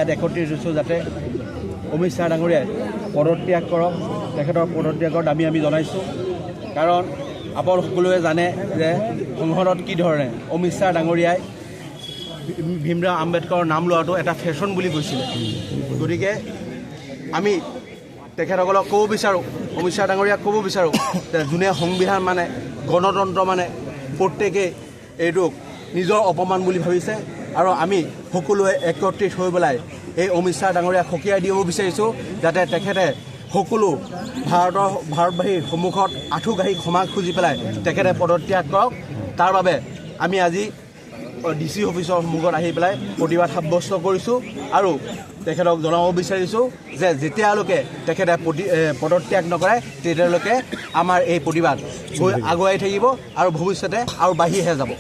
ইয়াত একত্ৰিত হৈছোঁ যাতে অমিত শ্বাহ ডাঙৰীয়াই পদত্যাগ কৰক। তেখেতৰ পদত্যাগৰ দাবী আমি জনাইছোঁ। কাৰণ আপোনালোক সকলোৱে জানে যে সংসদত কি ধৰণে অমিত শ্বাহ ডাঙৰীয়াই ভীমৰাও আম্বেদকাৰৰ নাম লোৱাটো এটা ফেশ্বন বুলি কৈছিলে। গতিকে আমি তেখেতসকলক ক'ব বিচাৰোঁ, অমিত শ্বাহ ডাঙৰীয়াক ক'ব বিচাৰোঁ যে যোনে সংবিধান মানে গণতন্ত্ৰ মানে প্ৰত্যেকেই এইটোক নিজৰ অপমান বুলি ভাবিছে। আৰু আমি সকলোৱে একত্ৰিত হৈ পেলাই এই অমিত শ্বাহ ডাঙৰীয়াক সকীয়াই দিব বিচাৰিছোঁ যাতে তেখেতে সকলো ভাৰতবাসীৰ সন্মুখত আঁঠুকাঢ়ি ক্ষমা খুজি পেলাই তেখেতে পদত্যাগ কৰক। তাৰ বাবে আমি আজি DC অফিচৰ সন্মুখত আহি পেলাই প্ৰতিবাদ সাব্যস্ত কৰিছোঁ আৰু তেখেতক জনাব বিচাৰিছোঁ যে যেতিয়ালৈকে তেখেতে পদত্যাগ নকৰে তেতিয়ালৈকে আমাৰ এই প্ৰতিবাদ আগুৱাই থাকিব আৰু ভৱিষ্যতে আৰু বাঢ়িহে যাব।